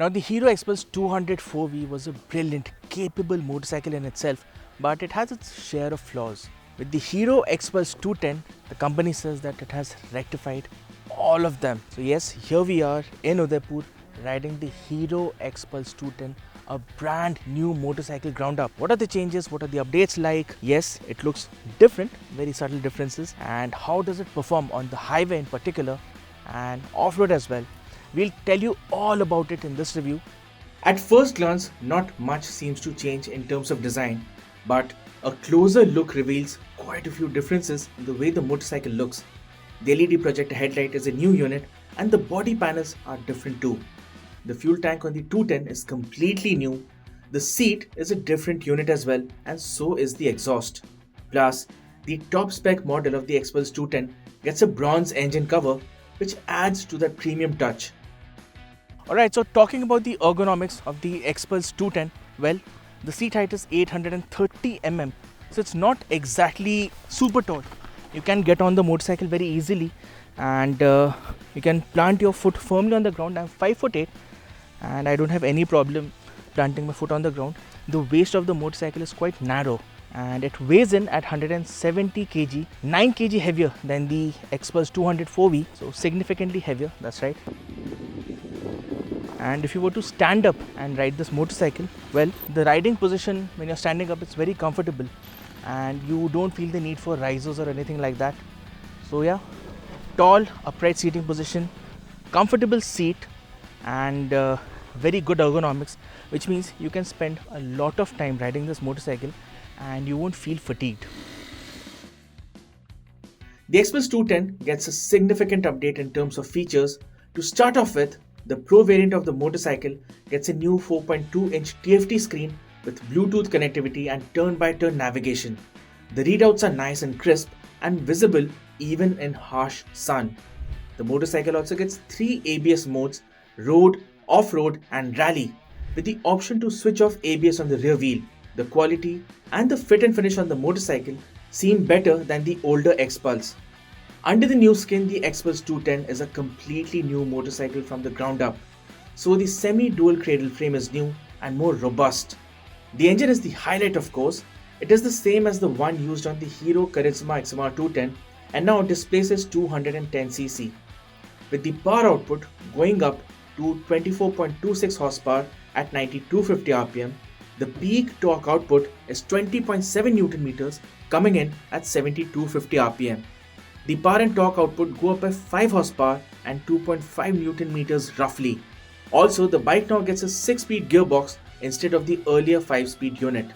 Now the Hero XPulse 204V was a brilliant, capable motorcycle in itself, but it has its share of flaws. With the Hero XPulse 210, the company says that it has rectified all of them. So yes, here we are in Udaipur riding the Hero XPulse 210, a brand new motorcycle ground up. What are the changes? What are the updates like? Yes, it looks different, very subtle differences. And how does it perform on the highway in particular and off-road as well? We'll tell you all about it in this review. At first glance, not much seems to change in terms of design, but a closer look reveals quite a few differences in the way the motorcycle looks. The LED projector headlight is a new unit and the body panels are different too. The fuel tank on the 210 is completely new. The seat is a different unit as well, and so is the exhaust. Plus, the top spec model of the XPulse 210 gets a bronze engine cover, which adds to that premium touch. Alright, so talking about the ergonomics of the XPulse 210, well, the seat height is 830 mm, so it's not exactly super tall. You can get on the motorcycle very easily and you can plant your foot firmly on the ground. I'm 5'8" and I don't have any problem planting my foot on the ground. The waist of the motorcycle is quite narrow and it weighs in at 170 kg, 9 kg heavier than the XPulse 204V, so significantly heavier, that's right. And if you were to stand up and ride this motorcycle, well, the riding position when you're standing up is very comfortable and you don't feel the need for risers or anything like that. So yeah, tall upright seating position, comfortable seat and very good ergonomics, which means you can spend a lot of time riding this motorcycle and you won't feel fatigued. The XPulse 210 gets a significant update in terms of features. To start off with, the Pro variant of the motorcycle gets a new 4.2-inch TFT screen with Bluetooth connectivity and turn-by-turn navigation. The readouts are nice and crisp and visible even in harsh sun. The motorcycle also gets 3 ABS modes: road, off-road and rally, with the option to switch off ABS on the rear wheel. The quality and the fit and finish on the motorcycle seem better than the older XPulse. Under the new skin, the XPulse 210 is a completely new motorcycle from the ground up. So the semi-dual cradle frame is new and more robust. The engine is the highlight, of course. It is the same as the one used on the Hero Charisma XMR 210 and now displaces 210cc, with the power output going up to 24.26 horsepower at 9250 rpm. The peak torque output is 20.7 Newton meters, coming in at 7250 rpm. The power and torque output go up by 5 horsepower and 2.5 Newton meters roughly. Also, the bike now gets a 6-speed gearbox instead of the earlier 5-speed unit.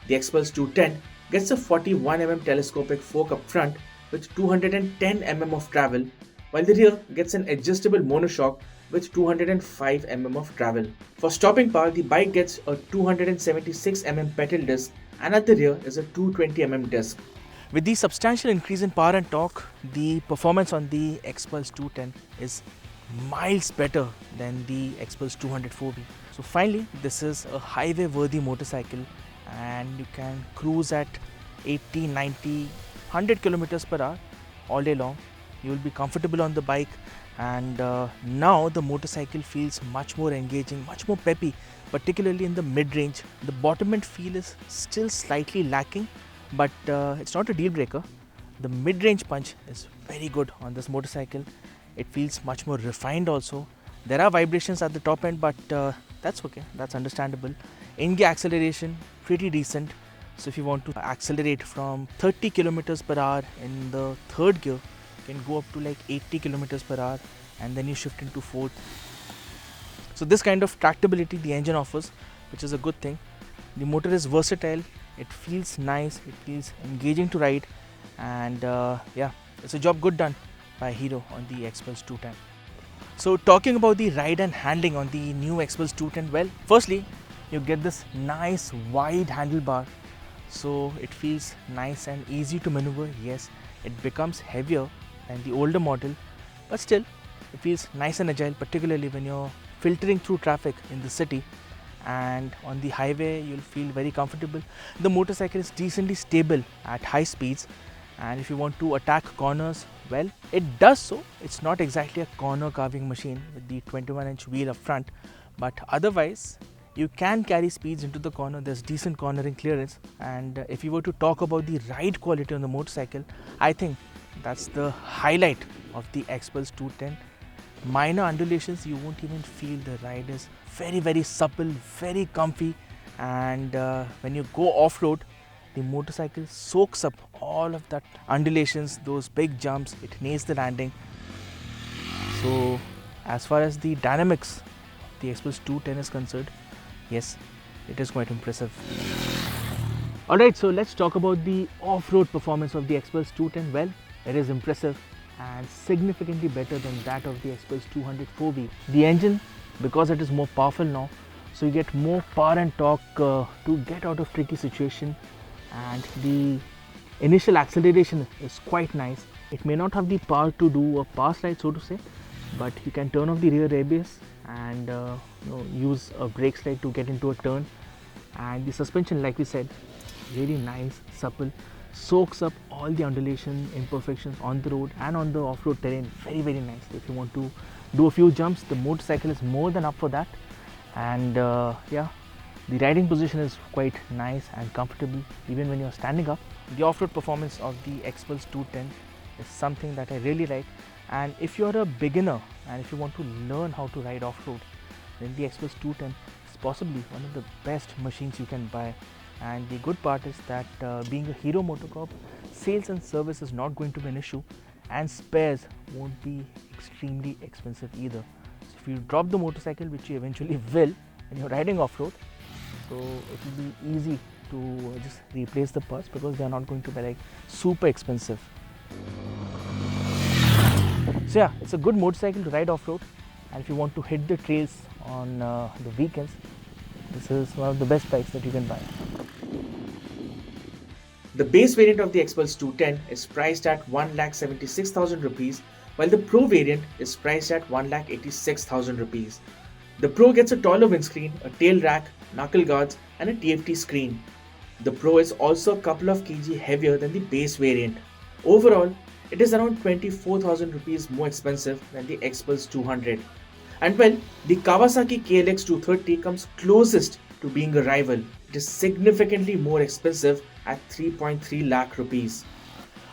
The XPulse 210 gets a 41mm telescopic fork up front with 210mm of travel, while the rear gets an adjustable monoshock with 205mm of travel. For stopping power, the bike gets a 276mm pedal disc and at the rear is a 220mm disc. With the substantial increase in power and torque, the performance on the XPulse 210 is miles better than the XPulse 204V. So finally, this is a highway worthy motorcycle and you can cruise at 80, 90, 100 kilometers per hour all day long. You will be comfortable on the bike and now the motorcycle feels much more engaging, much more peppy, particularly in the mid-range. The bottom end feel is still slightly lacking, but it's not a deal breaker. The mid-range punch is very good on this motorcycle. It feels much more refined also. There are vibrations at the top end, but that's okay, that's understandable. In-gear acceleration, pretty decent. So if you want to accelerate from 30 kilometers per hour in the third gear, you can go up to like 80 kilometers per hour and then you shift into fourth. So this kind of tractability the engine offers, which is a good thing. The motor is versatile. It feels nice, it feels engaging to ride, and yeah, it's a job good done by Hero on the XPulse 210. So talking about the ride and handling on the new XPulse 210, well, firstly, you get this nice wide handlebar, so it feels nice and easy to maneuver. Yes, it becomes heavier than the older model, but still, it feels nice and agile, particularly when you're filtering through traffic in the city. And on the highway you'll feel very comfortable. The motorcycle is decently stable at high speeds, and if you want to attack corners, well, it does so. It's not exactly a corner carving machine with the 21-inch wheel up front, but otherwise you can carry speeds into the corner. There's decent cornering clearance, and if you were to talk about the ride quality on the motorcycle, I think that's the highlight of the XPulse 210. Minor undulations, you won't even feel. The ride is very supple, very comfy, and when you go off-road, the motorcycle soaks up all of that undulations, those big jumps. It nails the landing. So as far as the dynamics, the XPulse 210 is concerned, yes, it is quite impressive. Alright, so let's talk about the off-road performance of the XPulse 210. Well, it is impressive and significantly better than that of the XPulse 200 4V. The engine, because it is more powerful now, so you get more power and torque to get out of tricky situation, and the initial acceleration is quite nice. It may not have the power to do a power slide, so to say, but you can turn off the rear ABS and use a brake slide to get into a turn. And the suspension, like we said, really nice, supple, soaks up all the undulation imperfections on the road and on the off-road terrain very nicely. If you want to do a few jumps, the motorcycle is more than up for that. And yeah, the riding position is quite nice and comfortable even when you're standing up. The off-road performance of the XPulse 210 is something that I really like, and if you're a beginner and if you want to learn how to ride off-road, then the XPulse 210 is possibly one of the best machines you can buy. And the good part is that being a Hero MotoCorp, sales and service is not going to be an issue, and spares won't be extremely expensive either. So if you drop the motorcycle, which you eventually will when you're riding off-road, so it will be easy to just replace the parts because they are not going to be like super expensive. So yeah, it's a good motorcycle to ride off-road, and if you want to hit the trails on the weekends, this is one of the best bikes that you can buy. The base variant of the XPulse 210 is priced at 1,76,000 rupees, while the Pro variant is priced at 1,86,000 rupees. The Pro gets a taller windscreen, a tail rack, knuckle guards, and a TFT screen. The Pro is also a couple of kg heavier than the base variant. Overall, it is around 24,000 rupees more expensive than the XPulse 200. And well, the Kawasaki KLX 230 comes closest to being a rival. It is significantly more expensive at 3.3 lakh rupees.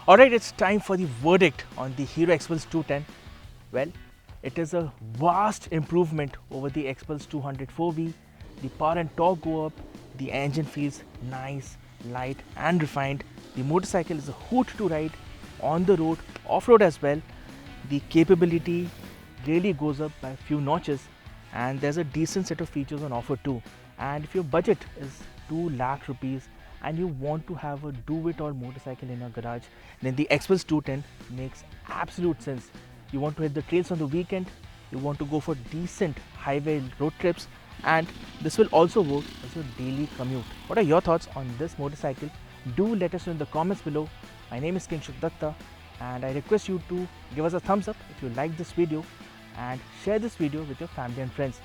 Alright, it's time for the verdict on the Hero XPulse 210. Well, it is a vast improvement over the XPulse 200 4V. The power and torque go up, the engine feels nice, light and refined. The motorcycle is a hoot to ride on the road, off-road as well. The capability really goes up by a few notches, and there's a decent set of features on offer too. And if your budget is 2 lakh rupees and you want to have a do-it-all motorcycle in your garage, then the XPulse 210 makes absolute sense. You want to hit the trails on the weekend, you want to go for decent highway road trips, and this will also work as your daily commute. What are your thoughts on this motorcycle? Do let us know in the comments below. My name is Kinshuk Datta, and I request you to give us a thumbs up if you like this video and share this video with your family and friends.